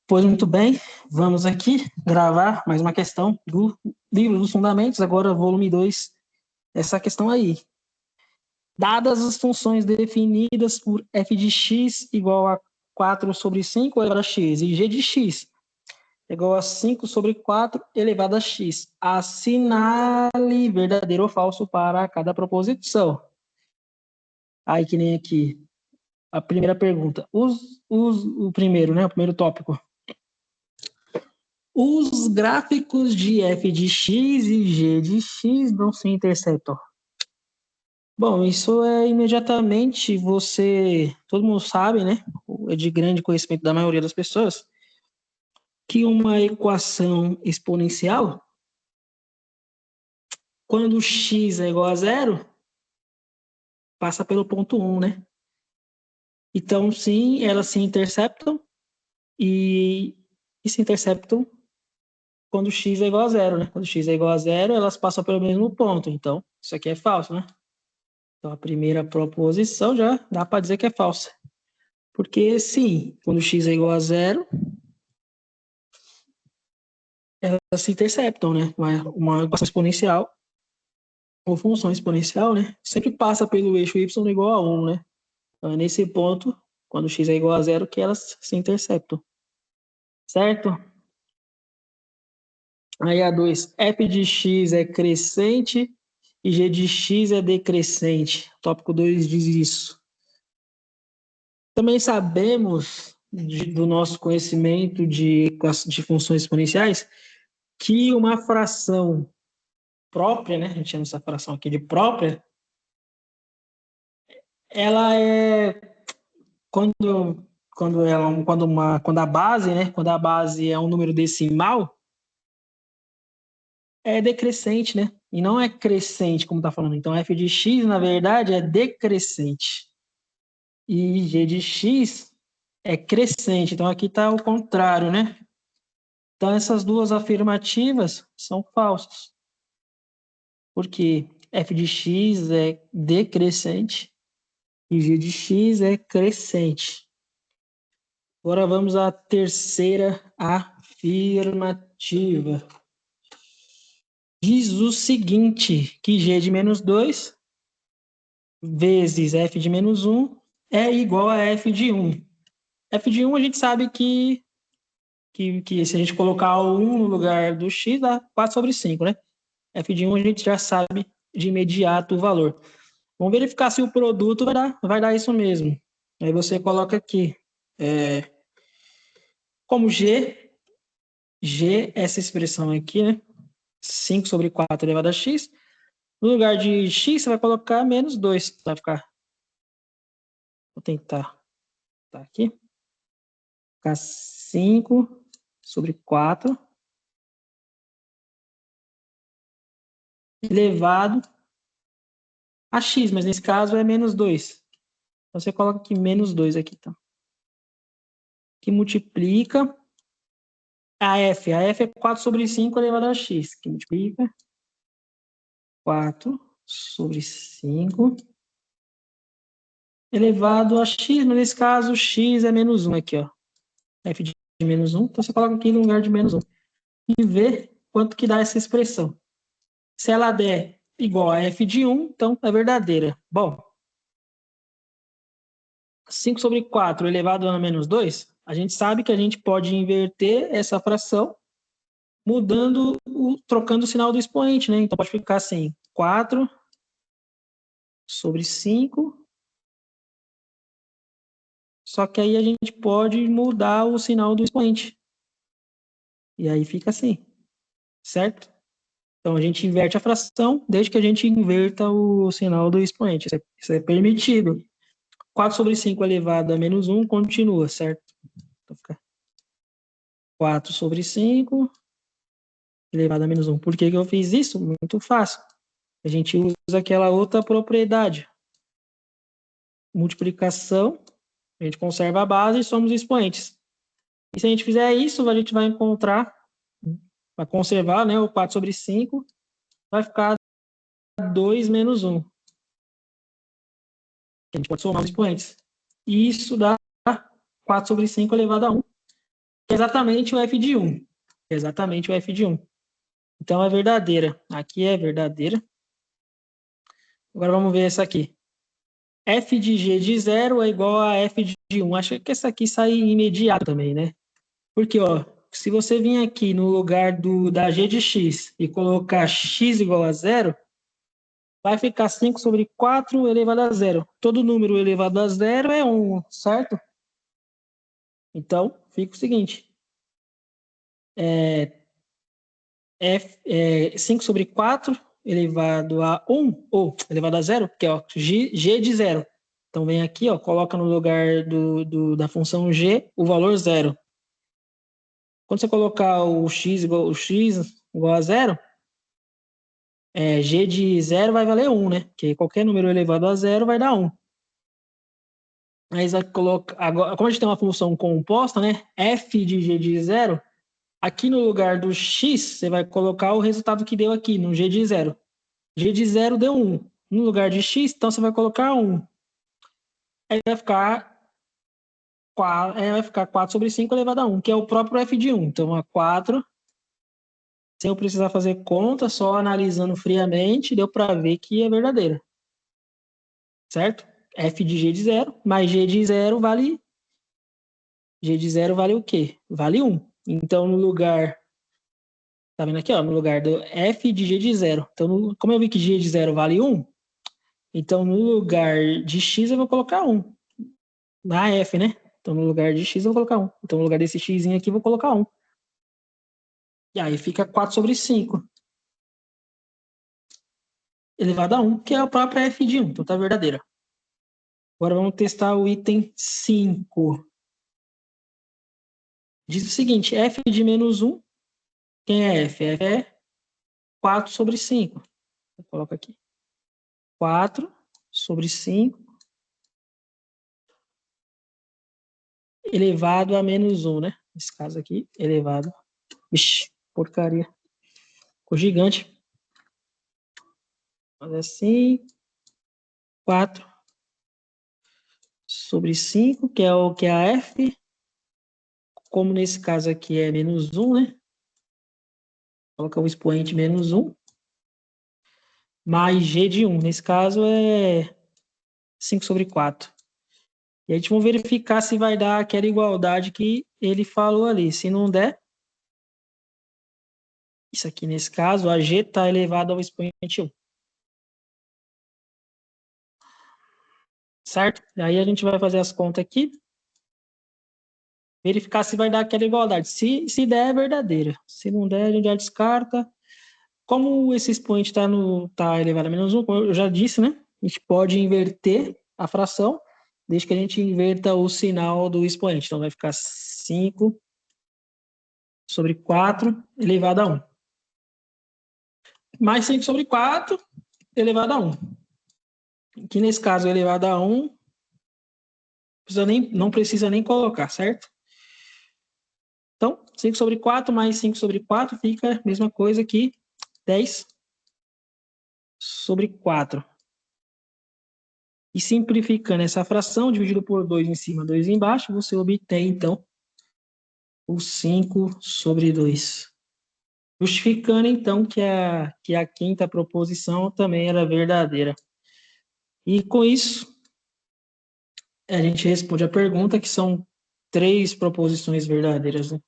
Pois muito bem, vamos aqui gravar mais uma questão do livro dos Fundamentos, agora volume 2, essa questão aí. Dadas as funções definidas por f de x igual a 4 sobre 5 elevado a x e g de x igual a 5 sobre 4 elevado a x, assinale verdadeiro ou falso para cada proposição. Aí que nem aqui, a primeira pergunta. O primeiro, né? O primeiro tópico. Os gráficos de f de x e g de x não se interceptam. Bom, isso é imediatamente todo mundo sabe, né? É de grande conhecimento da maioria das pessoas, que uma equação exponencial, quando x é igual a zero, passa pelo ponto 1, né? Então, sim, elas se interceptam e se interceptam quando x é igual a zero, né? Quando x é igual a zero, elas passam pelo mesmo ponto. Então, isso aqui é falso, né? Então, a primeira proposição já dá para dizer que é falsa. Porque, sim, quando x é igual a zero, elas se interceptam, né? Uma equação exponencial ou função exponencial, né? Sempre passa pelo eixo y igual a 1, né? Então, é nesse ponto, quando x é igual a zero, que elas se interceptam. Certo? Aí a 2, f de x é crescente e g de x é decrescente. Tópico 2 diz isso. Também sabemos, do nosso conhecimento de funções exponenciais, que uma fração própria, né? A gente chama essa fração aqui de própria, ela é quando a base, né? Quando a base é um número decimal, é decrescente, né? E não é crescente, como está falando. Então, f de x, na verdade, é decrescente. E g de x é crescente. Então, aqui está o contrário, né? Então, essas duas afirmativas são falsas. Porque f de x é decrescente e g de x é crescente. Agora vamos à terceira afirmativa. Diz o seguinte, que g de menos 2 vezes f de menos 1 é igual a f de 1. F de 1 a gente sabe que se a gente colocar o 1 no lugar do x, dá 4 sobre 5, né? F de 1 a gente já sabe de imediato o valor. Vamos verificar se o produto vai dar isso mesmo. Aí você coloca aqui, como G, essa expressão aqui, né? 5 sobre 4 elevado a x. No lugar de x, você vai colocar menos 2. Vai ficar. Vou tentar. Tá aqui. Ficar 5 sobre 4 elevado a x, mas nesse caso é menos 2. Então você coloca aqui menos 2 aqui, tá? Que multiplica a f. A f é 4 sobre 5 elevado a x, que multiplica 4 sobre 5 elevado a x, mas nesse caso x é menos 1 aqui, ó. F de menos 1, então você coloca aqui no lugar de menos 1. E vê quanto que dá essa expressão. Se ela der igual a f de 1, então é verdadeira. Bom, 5 sobre 4 elevado a menos 2, a gente sabe que a gente pode inverter essa fração trocando o sinal do expoente, né? Então pode ficar assim, 4 sobre 5, só que aí a gente pode mudar o sinal do expoente. E aí fica assim, certo? Então a gente inverte a fração desde que a gente inverta o sinal do expoente. Isso é permitido. 4 sobre 5 elevado a menos 1 continua, certo? Então fica 4 sobre 5 elevado a menos 1. Por que eu fiz isso? Muito fácil. A gente usa aquela outra propriedade. Multiplicação, a gente conserva a base e somos expoentes. E se a gente fizer isso, a gente vai encontrar, vai conservar, né, o 4 sobre 5, vai ficar 2 menos 1. A gente pode somar os expoentes. E isso dá 4 sobre 5 elevado a 1. Exatamente o f de 1. Exatamente o f de 1. Então, é verdadeira. Aqui é verdadeira. Agora, vamos ver essa aqui. F de g de 0 é igual a f de 1. Acho que essa aqui sai imediato também, né? Porque, ó, se você vir aqui no lugar da g de x e colocar x igual a 0, vai ficar 5 sobre 4 elevado a 0. Todo número elevado a 0 é 1, certo? Então, fica o seguinte. 5 sobre 4 elevado a 1, ou elevado a 0, que é ó, g de 0. Então, vem aqui, ó, coloca no lugar da função g o valor 0. Quando você colocar o x igual a 0, g de 0 vai valer 1, né? Porque qualquer número elevado a 0 vai dar 1. Mas agora, como a gente tem uma função composta, né? F de g de 0, aqui no lugar do x, você vai colocar o resultado que deu aqui, no g de 0. G de 0 deu 1. No lugar de x, então você vai colocar 1. Aí vai ficar 4 sobre 5 elevado a 1, que é o próprio f de 1. Então, a 4, sem eu precisar fazer conta, só analisando friamente, deu para ver que é verdadeira. Certo? F de g de 0, mais g de 0 vale... G de 0 vale o quê? Vale 1. Então, no lugar... Tá vendo aqui, ó? No lugar do f de g de 0. Então, como eu vi que g de 0 vale 1, então, no lugar de x, eu vou colocar 1. Na f, né? Então, no lugar de x, eu vou colocar 1. Então, no lugar desse x aqui, eu vou colocar 1. E aí fica 4 sobre 5 elevado a 1, que é a própria f de 1. Então, tá verdadeira. Agora, vamos testar o item 5. Diz o seguinte, f de menos 1, quem é f? F é 4 sobre 5. Coloca aqui. 4 sobre 5 elevado a menos 1, né? Nesse caso aqui, elevado. Ixi, porcaria. Ficou gigante. Mas assim, 4 sobre 5, que é a f. Como nesse caso aqui é menos 1, né? Coloca o expoente menos 1. Mais g de 1. Nesse caso é 5 sobre 4. E a gente vai verificar se vai dar aquela igualdade que ele falou ali. Se não der, isso aqui nesse caso, a g está elevado ao expoente 1. Certo? Aí a gente vai fazer as contas aqui. Verificar se vai dar aquela igualdade. Se der, é verdadeira. Se não der, a gente já descarta. Como esse expoente tá elevado a menos 1, como eu já disse, né? A gente pode inverter a fração, desde que a gente inverta o sinal do expoente. Então, vai ficar 5 sobre 4 elevado a 1. Mais 5 sobre 4 elevado a 1. Que nesse caso, elevado a 1, não precisa nem colocar, certo? Então, 5 sobre 4 mais 5 sobre 4 fica a mesma coisa que 10 sobre 4. E simplificando essa fração, dividido por 2 em cima, 2 embaixo, você obtém, então, o 5 sobre 2. Justificando, então, que a quinta proposição também era verdadeira. E com isso, a gente responde a pergunta, que são 3 proposições verdadeiras, né?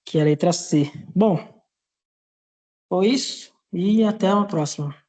Que é a letra C. Bom, foi isso e até uma próxima.